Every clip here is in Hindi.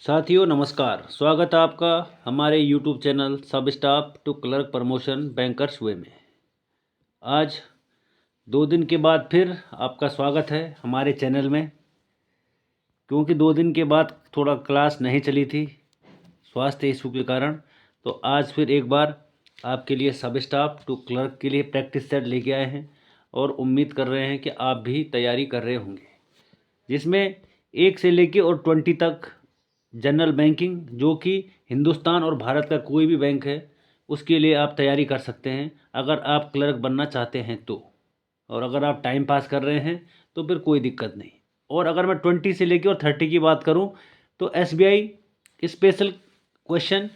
साथियों नमस्कार। स्वागत है आपका हमारे YouTube channel sub staff to clerk promotion bankers way में। आज 2 दिन के बाद फिर आपका स्वागत है हमारे चैनल में। क्योंकि 2 दिन के बाद थोड़ा क्लास नहीं चली थी स्वास्थ्य इशू के कारण, तो आज फिर एक बार आपके लिए सब स्टाफ टू क्लर्क के लिए प्रैक्टिस सेट लेके आए हैं और उम्मीद कर रहे हैं कि आप भी तैयारी कर रहे होंगे, जिसमें 1 से लेके और 20 तक जनरल बैंकिंग, जो कि हिंदुस्तान और भारत का कोई भी बैंक है उसके लिए आप तैयारी कर सकते हैं अगर आप क्लर्क बनना चाहते हैं तो। और अगर आप टाइम पास कर रहे हैं तो फिर कोई दिक्कत नहीं। और अगर मैं 20 से लेके और 30 की बात करूं तो SBI स्पेशल क्वेश्चन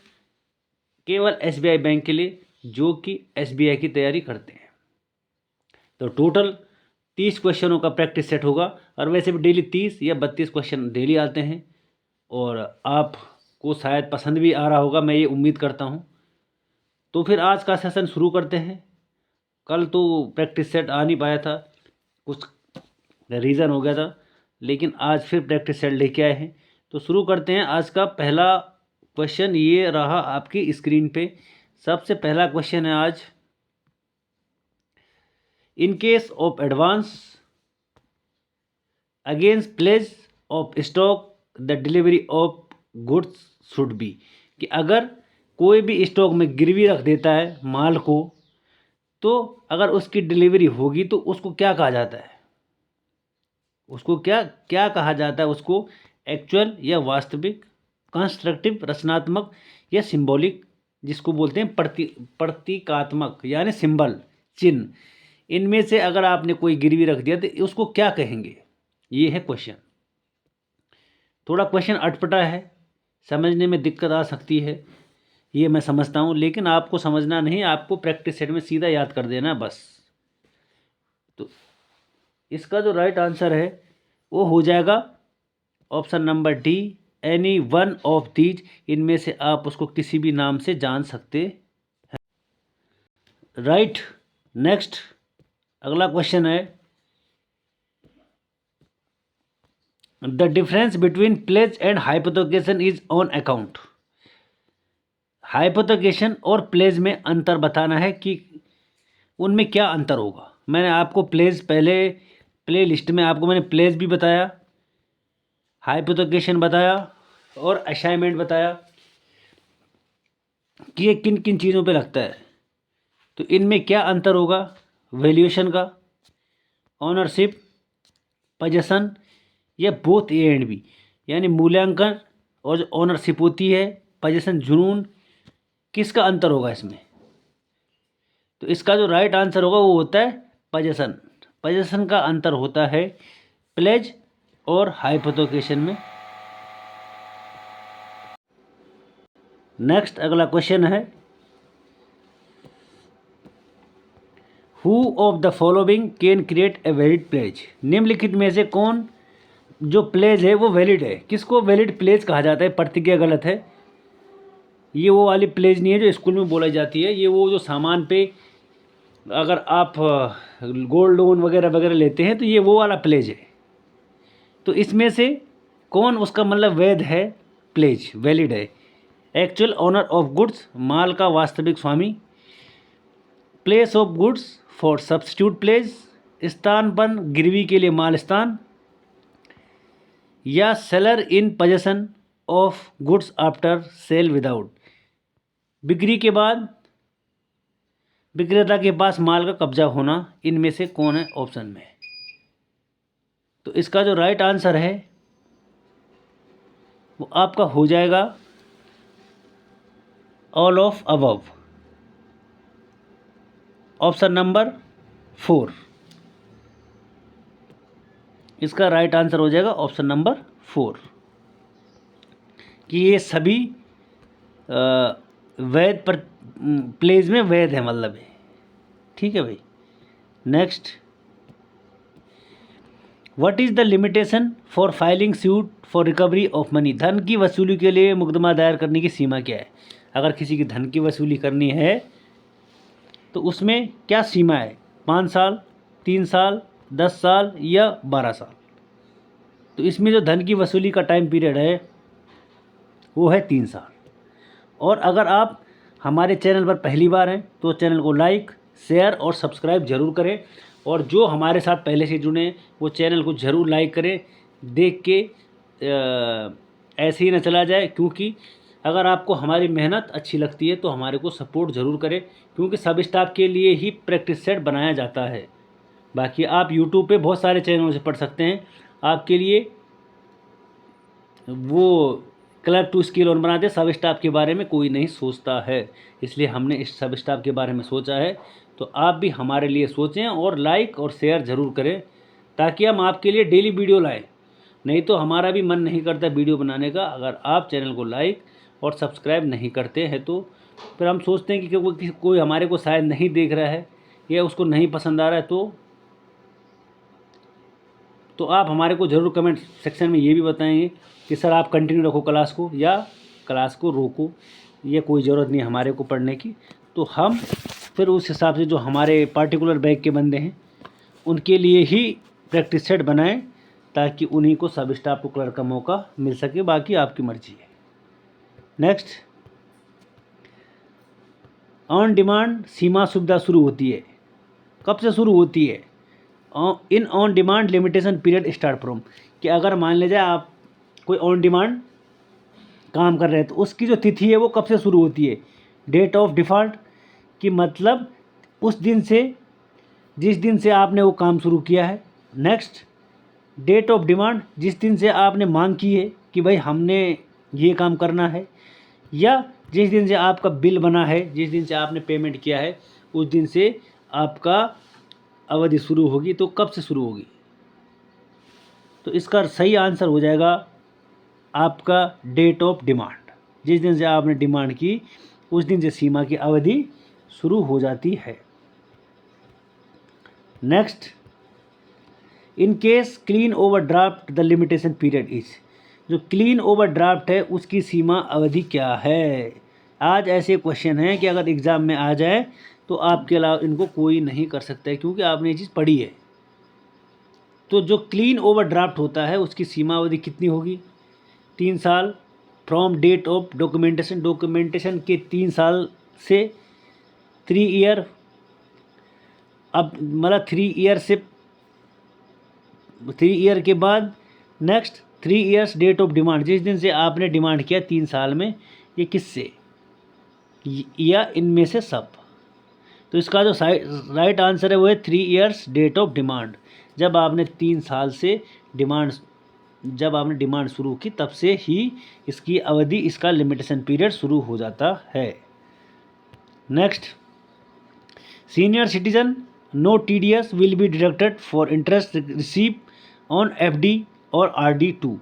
केवल SBI बैंक के लिए, जो कि SBI की तैयारी करते हैं। तो टोटल 30 क्वेश्चनों का प्रैक्टिस सेट होगा। और वैसे भी डेली 30 या 32 क्वेश्चन डेली आते हैं और आपको शायद पसंद भी आ रहा होगा, मैं ये उम्मीद करता हूँ। तो फिर आज का सेशन शुरू करते हैं। कल तो प्रैक्टिस सेट आ नहीं पाया था, कुछ रीज़न हो गया था, लेकिन आज फिर प्रैक्टिस सेट लेके आए हैं। तो शुरू करते हैं। आज का पहला क्वेश्चन ये रहा आपकी स्क्रीन पे। सबसे पहला क्वेश्चन है आज, in case of advance against pledge of stock the delivery of goods should be, कि अगर कोई भी स्टॉक में गिरवी रख देता है माल को, तो अगर उसकी डिलीवरी होगी तो उसको क्या कहा जाता है? उसको क्या क्या कहा जाता है? उसको एक्चुअल या वास्तविक, कंस्ट्रक्टिव रचनात्मक, या सिंबॉलिक, जिसको बोलते हैं प्रतीकात्मक यानी सिंबल, चिन्ह। इनमें से अगर आपने कोई गिरवी रख दिया तो उसको क्या कहेंगे? ये है क्वेश्चन। थोड़ा क्वेश्चन अटपटा है, समझने में दिक्कत आ सकती है, ये मैं समझता हूँ, लेकिन आपको समझना नहीं, आपको प्रैक्टिस सेट में सीधा याद कर देना बस। तो इसका जो राइट आंसर है वो हो जाएगा option number D, any one of these. इनमें से आप उसको किसी भी नाम से जान सकते हैं। राइट। नेक्स्ट अगला क्वेश्चन है, the difference between pledge and hypothecation is on account. Hypothecation और प्लेज में अंतर बताना है कि उनमें क्या अंतर होगा। मैंने आपको प्लेज पहले प्ले लिस्ट में आपको मैंने प्लेज भी बताया, हाइपोथेकेशन बताया और असाइनमेंट बताया कि ये किन किन चीज़ों पे लगता है। तो इनमें क्या अंतर होगा? वैल्यूएशन का, ऑनरशिप, पोजीशन, या बोथ ए एंड बी, यानी मूल्यांकन और जो ऑनरशिप होती है, पोजीशन, जुनून, किसका अंतर होगा इसमें? तो इसका जो राइट आंसर होगा वो होता है पोजीशन। पोजीशन का अंतर होता है प्लेज और हाइपोथेकेशन में। नेक्स्ट अगला क्वेश्चन है, who of the following can create a valid pledge. निम्नलिखित में से कौन जो प्लेज है वो वैलिड है? किसको वैलिड प्लेज कहा जाता है? प्रतिज्ञा गलत है। ये वो वाली प्लेज नहीं है जो स्कूल में बोलाई जाती है। ये वो जो सामान पे अगर आप गोल्ड लोन वगैरह वगैरह लेते हैं तो ये वो वाला प्लेज है। तो इसमें से कौन उसका मतलब वैध है, प्लेज वैलिड है? एक्चुअल ऑनर ऑफ गुड्स, माल का वास्तविक स्वामी, place of goods for substitute pledge, स्थान पर गिरवी के लिए माल स्थान, या seller in possession of goods after sale without, बिक्री के बाद विक्रेता के पास माल का कब्जा होना। इनमें से कौन है ऑप्शन में? तो इसका जो राइट आंसर है वो आपका हो जाएगा all of above, option number 4। इसका राइट आंसर हो जाएगा ऑप्शन नंबर 4, कि ये सभी वैध पर प्लेज में वैध है, मतलब है। ठीक है भाई। Next, what is the limitation for filing suit for recovery of money. धन की वसूली के लिए मुकदमा दायर करने की सीमा क्या है? अगर किसी की धन की वसूली करनी है तो उसमें क्या सीमा है? 5 साल, 3 साल, 10 साल या 12 साल। तो इसमें जो धन की वसूली का टाइम पीरियड है वो है 3 साल। और अगर आप हमारे चैनल पर पहली बार हैं तो चैनल को लाइक, शेयर और सब्सक्राइब ज़रूर करें। और जो हमारे साथ पहले से जुड़े हैं वो चैनल को ज़रूर लाइक करें, देख के ऐसे ही ना चला जाए, क्योंकि अगर आपको हमारी मेहनत अच्छी लगती है तो हमारे को सपोर्ट ज़रूर करें, क्योंकि सब स्टाफ के लिए ही प्रैक्टिस सेट बनाया जाता है। बाकी आप यूट्यूब पे बहुत सारे चैनलों से पढ़ सकते हैं, आपके लिए वो क्लर्क टू स्किल ऑन बनाते, सब स्टाफ के बारे में कोई नहीं सोचता है, इसलिए हमने इस सब स्टाफ के बारे में सोचा है। तो आप भी हमारे लिए सोचें और लाइक और शेयर ज़रूर करें, ताकि हम आपके लिए डेली वीडियो लाएं। नहीं तो हमारा भी मन नहीं करता वीडियो बनाने का। अगर आप चैनल को लाइक और सब्सक्राइब नहीं करते हैं तो फिर हम सोचते हैं कि कोई हमारे को शायद नहीं देख रहा है या उसको नहीं पसंद आ रहा है। तो आप हमारे को ज़रूर कमेंट सेक्शन में ये भी बताएंगे कि सर आप कंटिन्यू रखो क्लास को या क्लास को रोको, ये कोई ज़रूरत नहीं हमारे को पढ़ने की। तो हम फिर उस हिसाब से जो हमारे पार्टिकुलर बैच के बंदे हैं उनके लिए ही प्रैक्टिस सेट बनाएं, ताकि उन्हीं को सब स्टाफ को क्लियर का मौका मिल सके। बाकी आपकी मर्जी है। नेक्स्ट, ऑन डिमांड सीमा सुविधा शुरू होती है। कब से शुरू होती है? In on demand limitation period start from, कि अगर मान लीजिए आप कोई ऑन डिमांड काम कर रहे हैं तो उसकी जो तिथि है वो कब से शुरू होती है? डेट ऑफ डिफ़ॉल्ट, कि मतलब उस दिन से, जिस दिन से आपने वो काम शुरू किया है। नेक्स्ट, डेट ऑफ डिमांड, जिस दिन से आपने मांग की है कि भाई हमने ये काम करना है, या जिस दिन से आपका बिल बना है, जिस दिन से आपने पेमेंट किया है उस दिन से आपका अवधि शुरू होगी। तो कब से शुरू होगी? तो इसका सही आंसर हो जाएगा आपका डेट ऑफ डिमांड। जिस दिन से आपने डिमांड की उस दिन से सीमा की अवधि शुरू हो जाती है। Next, in case clean overdraft the limitation period is, जो क्लीन ओवरड्राफ्ट है उसकी सीमा अवधि क्या है? आज ऐसे क्वेश्चन हैं कि अगर एग्ज़ाम में आ जाए तो आपके अलावा इनको कोई नहीं कर सकता है, क्योंकि आपने ये चीज़ पढ़ी है। तो जो क्लीन ओवरड्राफ्ट होता है उसकी सीमा अवधि कितनी होगी? 3 साल from date of documentation, documentation के 3 साल से 3 ईयर, अब मतलब 3 ईयर से 3 ईयर के बाद next 3 years date of demand, जिस दिन से आपने डिमांड किया 3 साल में, ये किससे या इनमें से सब। तो इसका जो राइट आंसर है वो है 3 ईयर्स डेट ऑफ डिमांड। जब आपने 3 साल से जब आपने डिमांड शुरू की तब से ही इसकी अवधि, इसका लिमिटेशन पीरियड शुरू हो जाता है। Next, senior citizen no TDS will be deducted for interest receive on FD और RD2।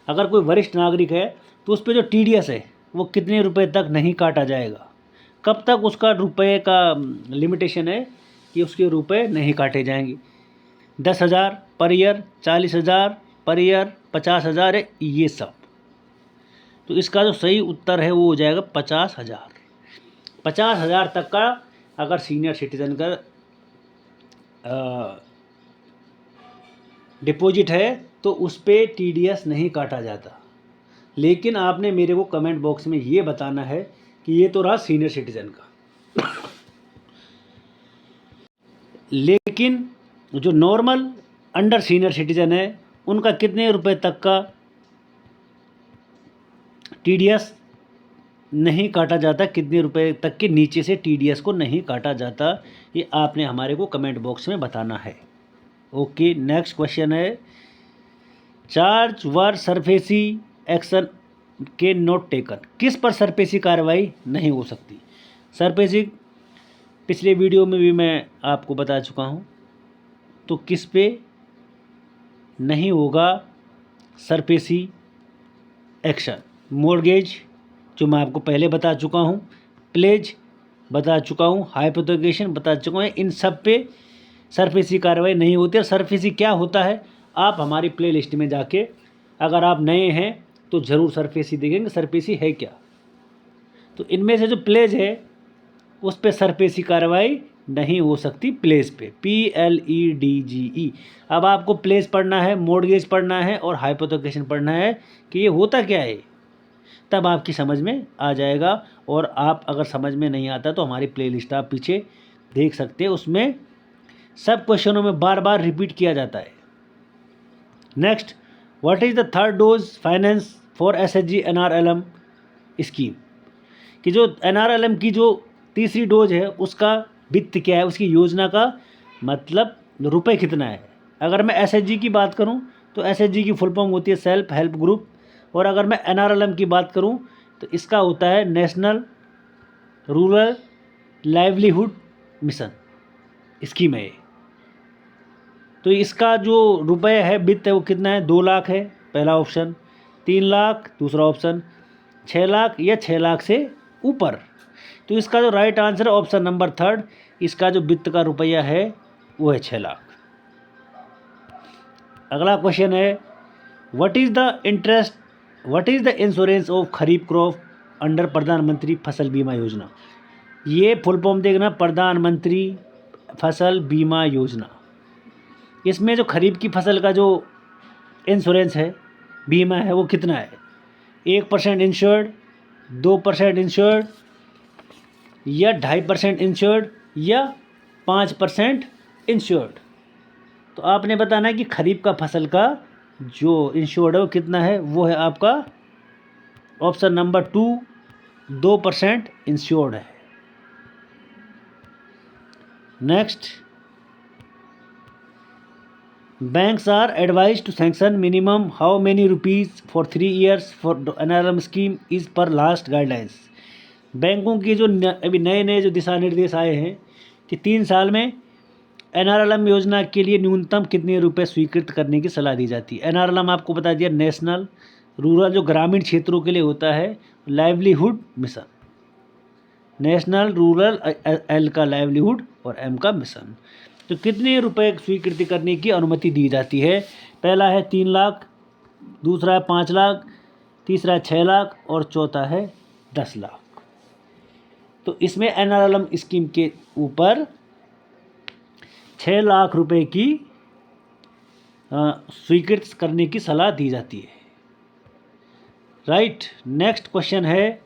अगर कोई वरिष्ठ नागरिक है तो उस पर जो TDS है वो कितने रुपए तक नहीं काटा जाएगा? कब तक उसका रुपए का लिमिटेशन है कि उसके रुपए नहीं काटे जाएंगे? 10,000 पर ईयर, 40,000 पर ईयर, 50,000 है, ये सब। तो इसका जो सही उत्तर है वो हो जाएगा 50,000। 50,000 तक का अगर सीनियर सिटीजन का डिपॉजिट है तो उस पर TDS नहीं काटा जाता। लेकिन आपने मेरे को कमेंट बॉक्स में ये बताना है कि ये तो रहा सीनियर सिटीजन का, लेकिन जो नॉर्मल अंडर सीनियर सिटीजन है उनका कितने रुपए तक का TDS नहीं काटा जाता, कितने रुपए तक के नीचे से TDS को नहीं काटा जाता, ये आपने हमारे को कमेंट बॉक्स में बताना है। ओके, नेक्स्ट क्वेश्चन है, चार्ज वर सरफेसी एक्शन के नॉट टेकन, किस पर सरफेसी कार्रवाई नहीं हो सकती? सरफेसी पिछले वीडियो में भी मैं आपको बता चुका हूँ। तो किस पे नहीं होगा सरफेसी एक्शन? मॉर्गेज जो मैं आपको पहले बता चुका हूँ, प्लेज बता चुका हूँ, हाइपोथेकेशन बता चुका हूँ, इन सब पे सरफेसी कार्रवाई नहीं होती है। सरफेसी क्या होता है आप हमारी प्ले लिस्ट में जाके, अगर आप नए हैं तो ज़रूर सरफेसी देखेंगे सरफेसी है क्या। तो इनमें से जो प्लेज है उस पे सरफेसी कार्रवाई नहीं हो सकती, प्लेज पे, PLEDGE। अब आपको प्लेज पढ़ना है, मॉर्गेज पढ़ना है और हाइपोथेकेशन पढ़ना है कि ये होता क्या है। तब आपकी समझ में आ जाएगा। और आप अगर समझ में नहीं आता तो हमारी प्लेलिस्ट आप पीछे देख सकते हैं, उसमें सब क्वेश्चनों में बार बार रिपीट किया जाता है। Next, what is the third dose finance for SHG NRLM scheme, कि जो एनआरएलएम की जो तीसरी डोज है उसका वित्त क्या है, उसकी योजना का मतलब रुपए कितना है। अगर मैं एसएचजी की बात करूं तो एसएचजी की फुल फॉर्म होती है सेल्फ हेल्प ग्रुप, और अगर मैं एनआरएलएम की बात करूं तो इसका होता है national rural livelihood mission scheme है। तो इसका जो रुपए है वित्त है वो कितना है, 2 लाख है पहला ऑप्शन, 3 लाख दूसरा ऑप्शन, 6 लाख या 6 लाख से ऊपर। तो इसका जो राइट आंसर है ऑप्शन नंबर 3, इसका जो वित्त का रुपया है वो है 6 लाख। अगला क्वेश्चन है, what is the insurance of kharif crop under प्रधानमंत्री फसल बीमा योजना। ये फुल फॉर्म देखना, प्रधानमंत्री फसल बीमा योजना। इसमें जो खरीफ की फसल का जो इंश्योरेंस है, बीमा है, वो कितना है, 1% इंश्योर्ड, 2% इंश्योर्ड या 2.5% इंश्योर्ड या 5% इंश्योर्ड। तो आपने बताना है कि खरीफ का फसल का जो इंश्योर्ड है वो कितना है, वो है आपका ऑप्शन नंबर 2, 2% इंश्योर्ड है। Next, banks are advised to sanction minimum how many rupees for 3 years for NRLM scheme is per last guidelines। बैंकों की जो अभी नए नए जो दिशा निर्देश आए हैं कि 3 साल में NRLM योजना के लिए न्यूनतम कितने रुपए स्वीकृत करने की सलाह दी जाती है। NRLM आपको बता दिया नेशनल रूरल, जो ग्रामीण क्षेत्रों के लिए होता है, livelihood mission, national rural L का लाइवलीहुड और एम का मिशन। तो कितने रुपए स्वीकृति करने की अनुमति दी जाती है, पहला है 3 लाख, दूसरा है 5 लाख, तीसरा है 6 लाख और चौथा है 10 लाख। तो इसमें एनआरएलएम स्कीम के ऊपर 6 लाख रुपए की स्वीकृत करने की सलाह दी जाती है। राइट। नेक्स्ट क्वेश्चन है,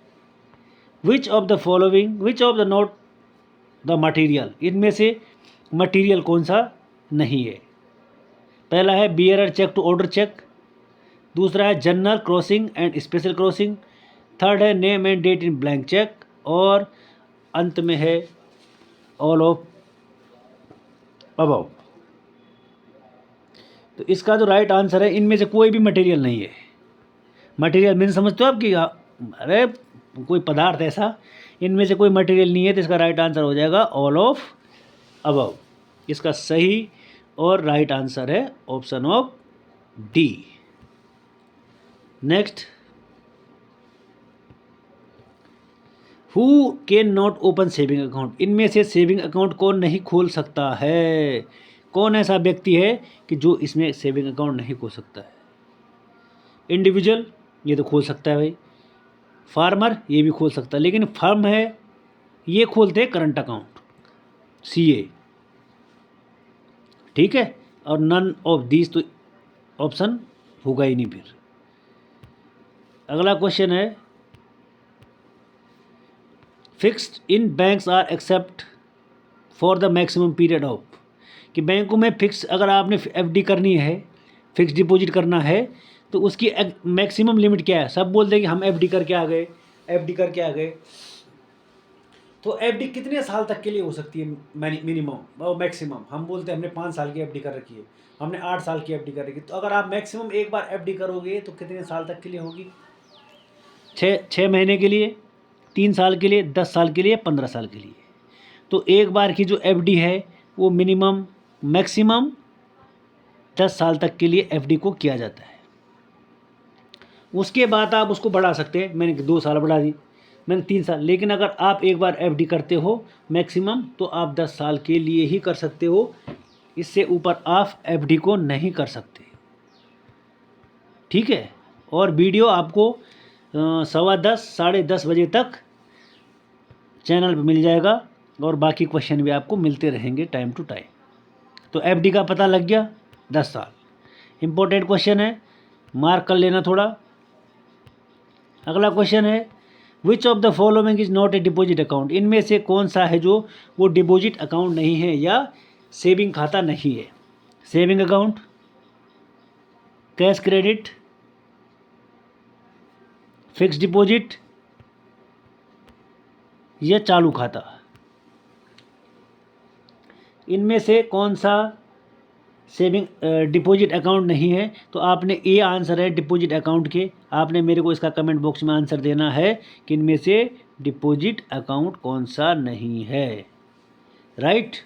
which of the not the material, इनमें से मटीरियल कौन सा नहीं है। पहला है bearer cheque to order cheque, दूसरा है general crossing and special crossing, third है name and date in blank cheque, और अंत में है ऑल ऑफ अबव। तो इसका जो राइट आंसर है, इनमें से कोई भी मटेरियल नहीं है। मटेरियल मीन समझते हो आप कि अरे कोई पदार्थ ऐसा, इनमें से कोई मटेरियल नहीं है। तो इसका राइट आंसर हो जाएगा ऑल ऑफ अबव। इसका सही और राइट आंसर है option of D. Next, who can not open saving account, इनमें से सेविंग अकाउंट कौन नहीं खोल सकता है। कौन ऐसा व्यक्ति है कि जो इसमें सेविंग अकाउंट नहीं खोल सकता है। इंडिविजुअल ये तो खोल सकता है भाई, फार्मर ये भी खोल सकता है, लेकिन फर्म है ये खोलते हैं करंट अकाउंट, सीए, ठीक है। और नन ऑफ दीज तो ऑप्शन होगा ही नहीं फिर। अगला क्वेश्चन है, fixed in banks are accept for the maximum period of, कि बैंकों में फिक्स अगर आपने एफडी करनी है, फिक्स डिपॉजिट करना है, तो उसकी मैक्सिमम लिमिट क्या है। सब बोलते हैं कि हम एफडी करके आ गए, एफडी करके आ गए। तो एफडी कितने साल तक के लिए हो सकती है, मिनिमम और मैक्सिमम। हम बोलते हैं हमने 5 साल की एफडी कर रखी है, हमने 8 साल की एफडी कर रखी है। तो अगर आप मैक्सिमम एक बार एफडी करोगे तो कितने साल तक के लिए होगी, 6 महीने के लिए, 3 साल के लिए, 10 साल के लिए, 15 साल के लिए। तो एक बार की जो एफडी है वो मिनिमम मैक्सिमम 10 साल तक के लिए एफडी को किया जाता है। उसके बाद आप उसको बढ़ा सकते हैं, मैंने 2 साल बढ़ा दी, मैंने 3 साल, लेकिन अगर आप एक बार एफडी करते हो मैक्सिमम, तो आप 10 साल के लिए ही कर सकते हो, इससे ऊपर आप एफडी को नहीं कर सकते, ठीक है। और वीडियो आपको 10:15 10:30 बजे तक चैनल पर मिल जाएगा, और बाकी क्वेश्चन भी आपको मिलते रहेंगे टाइम टू टाइम। तो एफडी का पता लग गया, 10 साल। इम्पोर्टेंट क्वेश्चन है, मार्क कर लेना थोड़ा। अगला क्वेश्चन है which of the following is not a deposit account, इनमें से कौन सा है जो वो डिपॉजिट अकाउंट नहीं है या सेविंग खाता नहीं है। Saving account, cash credit, fix deposit या चालू खाता। इनमें से कौन सा सेविंग डिपॉजिट अकाउंट नहीं है। तो आपने ए आंसर है डिपॉजिट अकाउंट के, आपने मेरे को इसका कमेंट बॉक्स में आंसर देना है कि इनमें से डिपॉजिट अकाउंट कौन सा नहीं है। राइट,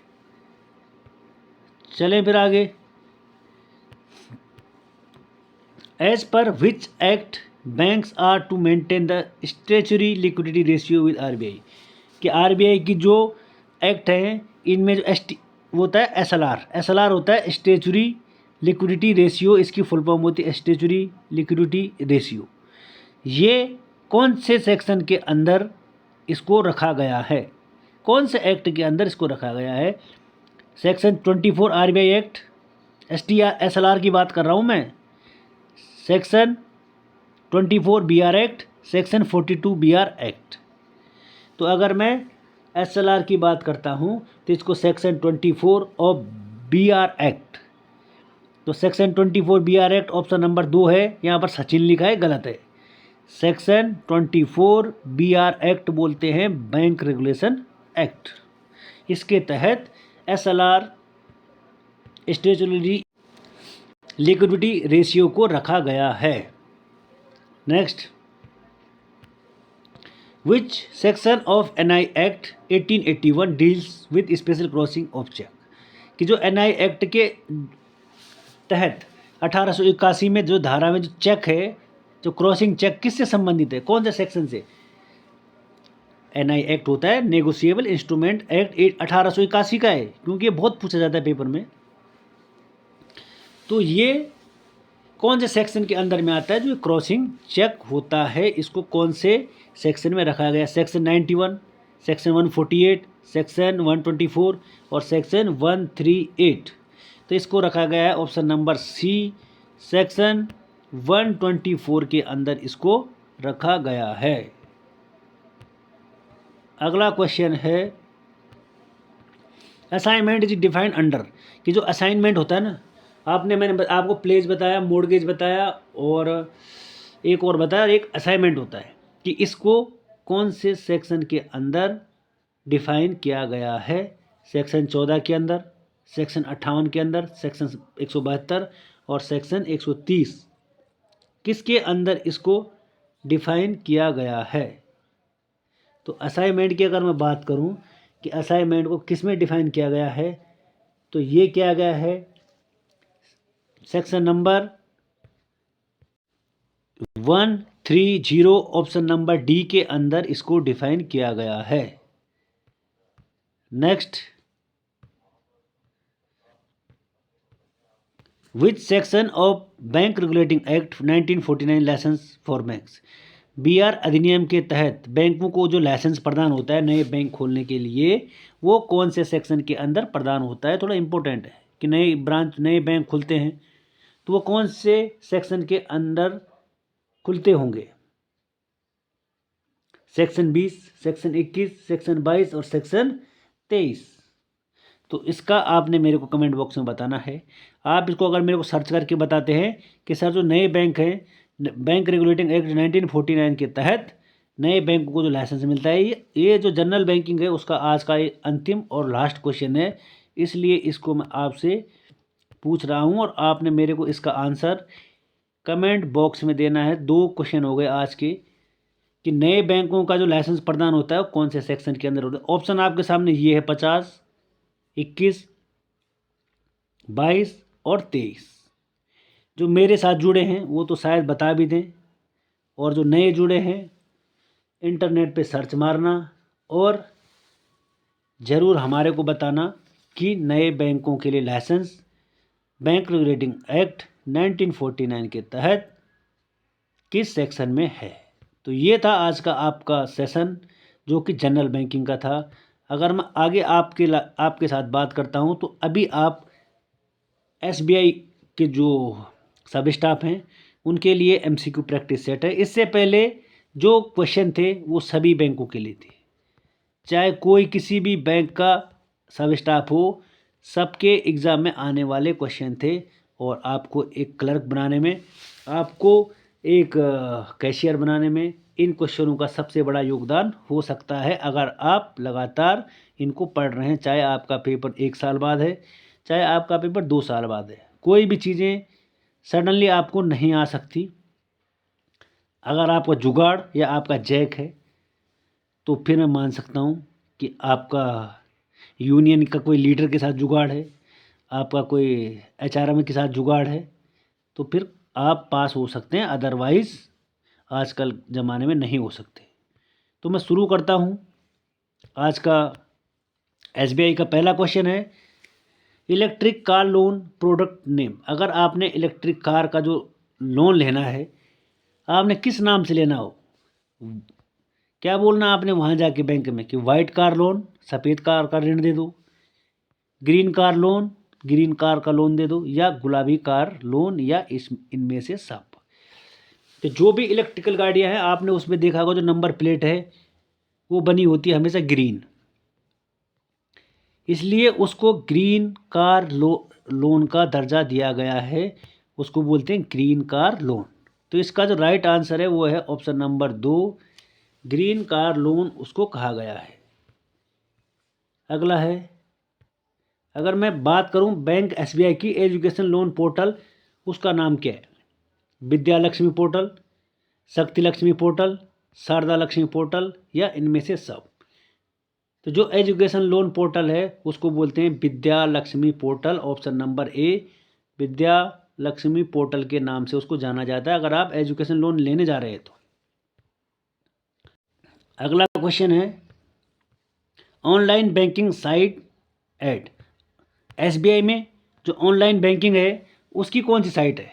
चलें फिर आगे। एज पर which act banks are to maintain the statutory liquidity ratio with RBI, कि आरबीआई की जो एक्ट है इनमें जो वो होता है एसएलआर होता है स्टेचुरी लिक्विडिटी रेशियो, इसकी फुल फॉर्म होती है स्टेचुरी लिक्विडिटी रेशियो। ये कौन से सेक्शन के अंदर इसको रखा गया है, कौन से एक्ट के अंदर इसको रखा गया है। सेक्शन 24 आरबीआई एक्ट, एसएलआर की बात कर रहा हूँ मैं, section 24 BR act, section 42 BR act. तो अगर मैं एसएलआर की बात करता हूँ तो इसको सेक्शन 24 ऑफ बीआर एक्ट, तो section 24 BR act option number 2 है, यहाँ पर सचिन लिखा है, गलत है। सेक्शन 24 बीआर एक्ट बोलते हैं बैंक रेगुलेशन एक्ट। इसके तहत एसएलआर स्टेचुटरी लिक्विडिटी रेशियो को रखा गया है। Next, which section of NI act 1881 deals with special crossing of cheque, कि जो एनआई एक्ट के तहत 1881 में जो धारा में जो चेक है, जो क्रॉसिंग चेक किससे संबंधित है, कौन से सेक्शन से। एनआई एक्ट होता है नेगोशिएबल इंस्ट्रूमेंट एक्ट 1881 का है, क्योंकि ये बहुत पूछा जाता है पेपर में। तो ये कौन से सेक्शन के अंदर में आता है जो क्रॉसिंग चेक होता है, इसको कौन से सेक्शन में रखा गया। सेक्शन 91, सेक्शन 148, सेक्शन 124 और सेक्शन 138। तो इसको रखा गया है ऑप्शन नंबर सी, सेक्शन 124 के अंदर इसको रखा गया है। अगला क्वेश्चन है असाइनमेंट इज डिफाइंड अंडर, कि जो असाइनमेंट होता है ना, मैंने आपको प्लेज बताया, मोर्गेज बताया और एक और बताया, एक असाइनमेंट होता है, कि इसको कौन से सेक्शन के अंदर डिफाइन किया गया है। सेक्शन 14 के अंदर, सेक्शन 58 के अंदर, सेक्शन 172 और सेक्शन 130, किसके अंदर इसको डिफाइन किया गया है। तो असाइनमेंट की अगर मैं बात करूं कि असाइनमेंट को किस में डिफाइन किया गया है, तो ये किया गया है section number 130 option number D के अंदर इसको डिफाइन किया गया है। Next, which section of bank regulating act 1949 licence for banks, BR अधिनियम के तहत बैंकों को जो लाइसेंस प्रदान होता है नए बैंक खोलने के लिए, वो कौन से सेक्शन के अंदर प्रदान होता है। थोड़ा इंपॉर्टेंट है कि नए ब्रांच नए बैंक खुलते हैं तो वो कौन से सेक्शन के अंदर खुलते होंगे। सेक्शन 20, सेक्शन 21, सेक्शन 22 और सेक्शन 23। तो इसका आपने मेरे को कमेंट बॉक्स में बताना है। आप इसको अगर मेरे को सर्च करके बताते हैं कि सर जो नए बैंक हैं, बैंक रेगुलेटिंग एक्ट 1949 के तहत नए बैंकों को जो लाइसेंस मिलता है, ये जो जनरल बैंकिंग है उसका आज का ये अंतिम और लास्ट क्वेश्चन है, इसलिए इसको मैं आपसे पूछ रहा हूँ और आपने मेरे को इसका आंसर कमेंट बॉक्स में देना है। 2 क्वेश्चन हो गए आज के, कि नए बैंकों का जो लाइसेंस प्रदान होता है वो कौन से सेक्शन के अंदर होता है। ऑप्शन आपके सामने ये है 50, 21, 22 और 23। जो मेरे साथ जुड़े हैं वो तो शायद बता भी दें, और जो नए जुड़े हैं इंटरनेट पे सर्च मारना और ज़रूर हमारे को बताना कि नए बैंकों के लिए लाइसेंस बैंक रेगुलेटिंग एक्ट 1949 के तहत किस सेक्शन में है। तो ये था आज का आपका सेशन जो कि जनरल बैंकिंग का था। अगर मैं आगे आपके साथ बात करता हूँ तो अभी आप एसबीआई के जो सब स्टाफ हैं उनके लिए एमसीक्यू प्रैक्टिस सेट है। इससे पहले जो क्वेश्चन थे वो सभी बैंकों के लिए थे, चाहे कोई किसी भी बैंक का सब स्टाफ हो, सबके एग्ज़ाम में आने वाले क्वेश्चन थे। और आपको एक क्लर्क बनाने में, आपको एक कैशियर बनाने में इन क्वेश्चनों का सबसे बड़ा योगदान हो सकता है अगर आप लगातार इनको पढ़ रहे हैं। चाहे आपका पेपर 1 साल बाद है, चाहे आपका पेपर 2 साल बाद है, कोई भी चीज़ें सडनली आपको नहीं आ सकती। अगर आपका जुगाड़ या आपका जैक है तो फिर मैं मान सकता हूँ कि आपका यूनियन का कोई लीडर के साथ जुगाड़ है, आपका कोई एचआरएम के साथ जुगाड़ है, तो फिर आप पास हो सकते हैं, अदरवाइज़ आजकल ज़माने में नहीं हो सकते। तो मैं शुरू करता हूँ। आज का एसबीआई का पहला क्वेश्चन है, electric car loan product name. अगर आपने इलेक्ट्रिक कार का जो लोन लेना है, आपने किस नाम से लेना हो, क्या बोलना आपने वहाँ जाके बैंक में कि वाइट कार लोन, सफ़ेद कार का ऋण दे दो, green car loan, green car का लोन दे दो, या गुलाबी कार लोन, या इनमें से सब। तो जो भी इलेक्ट्रिकल गाड़ियाँ हैं, आपने उसमें देखा होगा जो नंबर प्लेट है वो बनी होती है हमेशा ग्रीन, इसलिए उसको ग्रीन कार लोन का दर्जा दिया गया है, उसको बोलते हैं ग्रीन कार लोन। तो इसका जो राइट आंसर है वो है option number 2, green car loan उसको कहा गया है। अगला है, अगर मैं बात करूं बैंक एसबीआई की एजुकेशन लोन पोर्टल, उसका नाम क्या है? विद्या लक्ष्मी पोर्टल, शक्ति लक्ष्मी पोर्टल, शारदा लक्ष्मी पोर्टल, या इनमें से सब। तो जो एजुकेशन लोन पोर्टल है उसको बोलते हैं Vidya Lakshmi portal. Option number A, Vidya Lakshmi portal के नाम से उसको जाना जाता है अगर आप एजुकेशन लोन लेने जा रहे हैं तो। अगला क्वेश्चन है, online banking site add. SBI में जो ऑनलाइन बैंकिंग है उसकी कौन सी साइट है?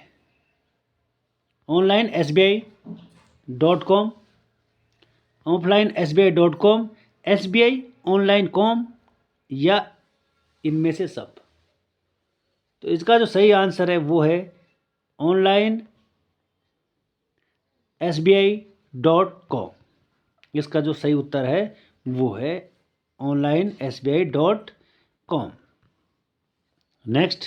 onlineSBI.com, offlineSBI.com, SBI online com, या इनमें से सब। तो इसका जो सही आंसर है वो है onlineSBI.com। इसका जो सही उत्तर है वो है onlineSBI.com। Next,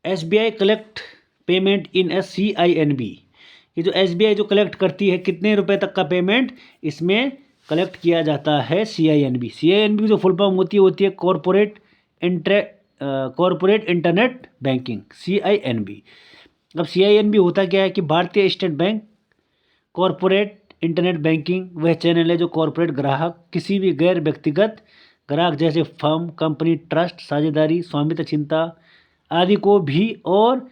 SBI collect payment in A CINB। ये जो SBI जो कलेक्ट करती है कितने रुपए तक का पेमेंट इसमें कलेक्ट किया जाता है CINB। CINB की जो फुल फॉर्म होती है कॉरपोरेट इंटरनेट बैंकिंग, CINB। अब CINB होता क्या है कि भारतीय state bank corporate internet banking वह चैनल है जो कॉरपोरेट ग्राहक किसी भी गैर व्यक्तिगत ग्राहक जैसे फर्म, कंपनी, ट्रस्ट, साझेदारी, स्वामित्व चिंता आदि को भी और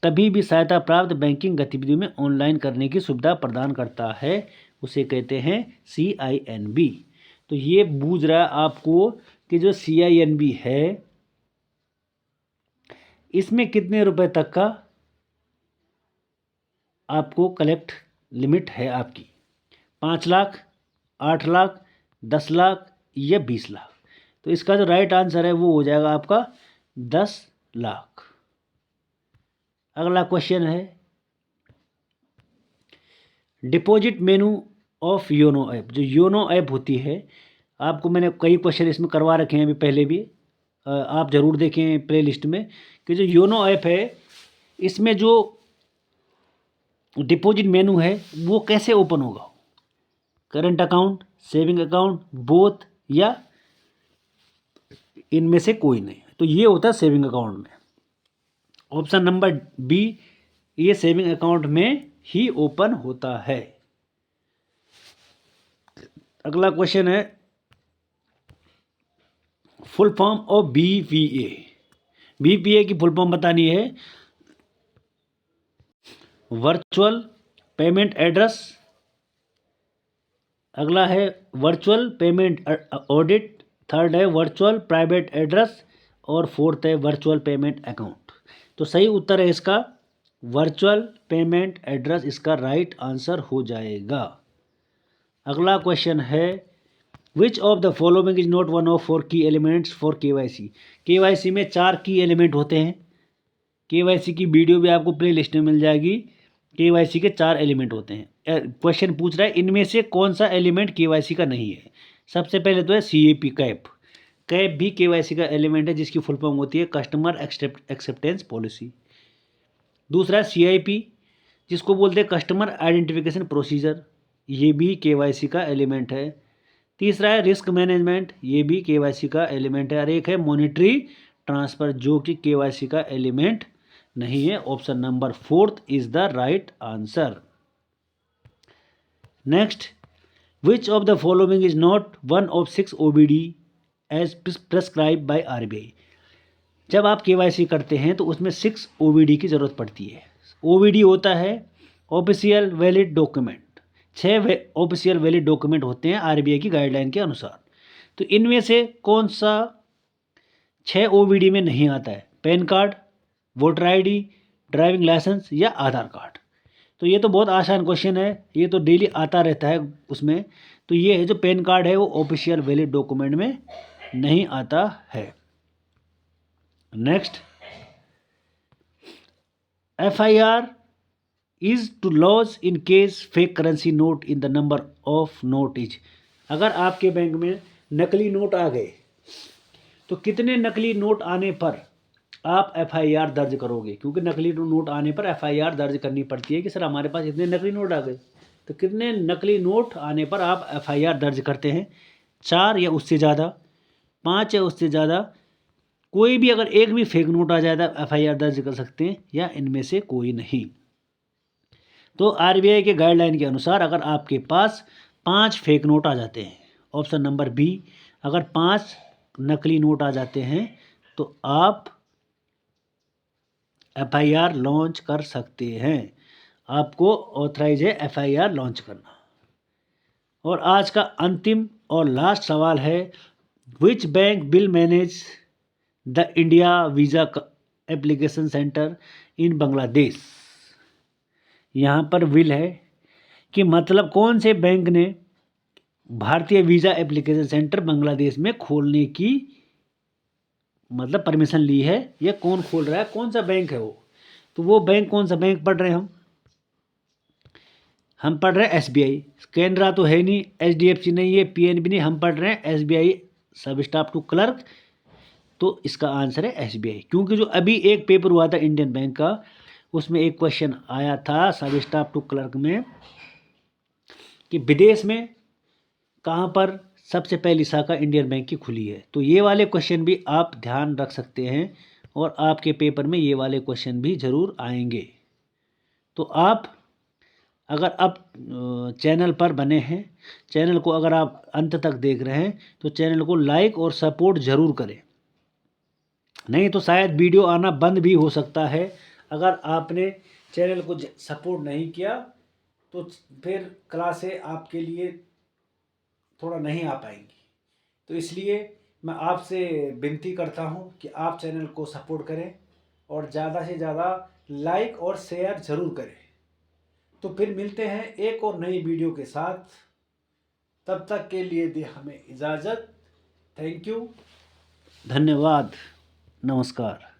कभी भी सहायता प्राप्त बैंकिंग गतिविधियों में ऑनलाइन करने की सुविधा प्रदान करता है, उसे कहते हैं CINB। तो ये बूझ रहा है आपको कि जो CINB है इसमें कितने रुपए तक का आपको कलेक्ट लिमिट है आपकी? 5 लाख, 8 लाख, 10 लाख, या 20 लाख। तो इसका जो राइट आंसर है वो हो जाएगा आपका 10 लाख। अगला क्वेश्चन है, deposit menu of YONO app. जो योनो ऐप होती है, आपको मैंने कई क्वेश्चन इसमें करवा रखे हैं अभी पहले भी, आप ज़रूर देखें प्ले लिस्ट में, कि जो योनो ऐप है इसमें जो डिपॉजिट मेनू है वो कैसे ओपन होगा? Current account, saving account, both, या इनमें से कोई नहीं। तो ये होता है सेविंग अकाउंट में। ऑप्शन नंबर बी, ये सेविंग अकाउंट में ही ओपन होता है। अगला क्वेश्चन है, full form of BPA। BPA की फुल फॉर्म बतानी है, वर्चुअल पेमेंट एड्रेस। अगला है वर्चुअल पेमेंट ऑडिट, थर्ड है वर्चुअल प्राइवेट एड्रेस, और फोर्थ है वर्चुअल पेमेंट अकाउंट। तो सही उत्तर है इसका वर्चुअल पेमेंट एड्रेस, इसका राइट आंसर हो जाएगा। अगला क्वेश्चन है, which of the following is not one of 4 की एलिमेंट्स फॉर KYC। KYC में 4 की एलिमेंट होते हैं। KYC की वीडियो भी आपको प्ले लिस्ट में मिल जाएगी, केवाईसी के 4 एलिमेंट होते हैं। क्वेश्चन पूछ रहा है इनमें से कौन सा एलिमेंट केवाईसी का नहीं है। सबसे पहले तो है CAP, कैप। कैप भी केवाईसी का एलिमेंट है, जिसकी फुल फॉर्म होती है कस्टमर एक्सेप्टेंस पॉलिसी। दूसरा है CIP, जिसको बोलते हैं कस्टमर आइडेंटिफिकेशन प्रोसीजर, ये भी केवाईसी का एलिमेंट है। तीसरा है रिस्क मैनेजमेंट, ये भी केवाईसी का एलिमेंट है। और एक है मॉनेटरी ट्रांसफ़र, जो कि केवाईसी का एलिमेंट नहीं है। Option number 4 is the right answer. Next, which of the following is not one of 6 OBD as prescribe by RBI। जब आप केवाईसी करते हैं तो उसमें 6 OBD की ज़रूरत पड़ती है। OBD होता है official valid document. 6 official valid document होते हैं RBI की गाइडलाइन के अनुसार। तो इनमें से कौन सा 6 OBD में नहीं आता है? PAN card, voter ID, driving licence या आधार कार्ड। तो ये तो बहुत आसान क्वेश्चन है, ये तो डेली आता रहता है उसमें। तो ये है जो पैन कार्ड है वो ऑफिशियल वैलिड डॉक्यूमेंट में नहीं आता है। Next, FIR is to lodge in case fake currency note in the number of note is. अगर आपके बैंक में नकली नोट आ गए तो कितने नकली नोट आने पर आप FIR दर्ज करोगे? क्योंकि नकली नोट आने पर FIR दर्ज करनी पड़ती है कि सर हमारे पास इतने नकली नोट आ गए। तो कितने नकली नोट आने पर आप FIR दर्ज करते हैं? 4 या उससे ज़्यादा, 5 या उससे ज़्यादा, कोई भी अगर एक भी फेक नोट आ जाए तो FIR दर्ज कर सकते हैं, या इनमें से कोई नहीं। तो RBI के गाइडलाइन के अनुसार अगर आपके पास 5 फेक नोट आ जाते हैं, ऑप्शन नंबर B, अगर 5 नकली नोट आ जाते हैं तो आप FIR लॉन्च कर सकते हैं। आपको ऑथराइज है FIR लॉन्च करना। और आज का अंतिम और लास्ट सवाल है, which bank will manage the India visa application centre in Bangladesh. यहाँ पर विल है कि मतलब कौन से बैंक ने भारतीय वीज़ा एप्लीकेशन सेंटर बांग्लादेश में खोलने की मतलब परमिशन ली है, या कौन खोल रहा है, कौन सा बैंक है वो। तो वो बैंक कौन सा बैंक पढ़ रहे हैं हम पढ़ रहे हैं SBI। कैनरा तो है नहीं, HDFC नहीं है, PNB नहीं, हम पढ़ रहे हैं SBI सब स्टाफ टू क्लर्क। तो इसका आंसर है SBI, क्योंकि जो अभी एक पेपर हुआ था इंडियन बैंक का, उसमें एक क्वेश्चन आया था सब स्टाफ टू क्लर्क में कि विदेश में कहाँ पर सबसे पहली शाखा इंडियन बैंक की खुली है। तो ये वाले क्वेश्चन भी आप ध्यान रख सकते हैं, और आपके पेपर में ये वाले क्वेश्चन भी ज़रूर आएंगे। तो आप अगर अब चैनल पर बने हैं, चैनल को अगर आप अंत तक देख रहे हैं तो चैनल को लाइक और सपोर्ट ज़रूर करें, नहीं तो शायद वीडियो आना बंद भी हो सकता है। अगर आपने चैनल को सपोर्ट नहीं किया तो फिर क्लासें आपके लिए थोड़ा नहीं आ पाएंगी। तो इसलिए मैं आपसे विनती करता हूं कि आप चैनल को सपोर्ट करें और ज़्यादा से ज़्यादा लाइक और शेयर ज़रूर करें। तो फिर मिलते हैं एक और नई वीडियो के साथ, तब तक के लिए दे हमें इजाज़त। थैंक यू, धन्यवाद, नमस्कार।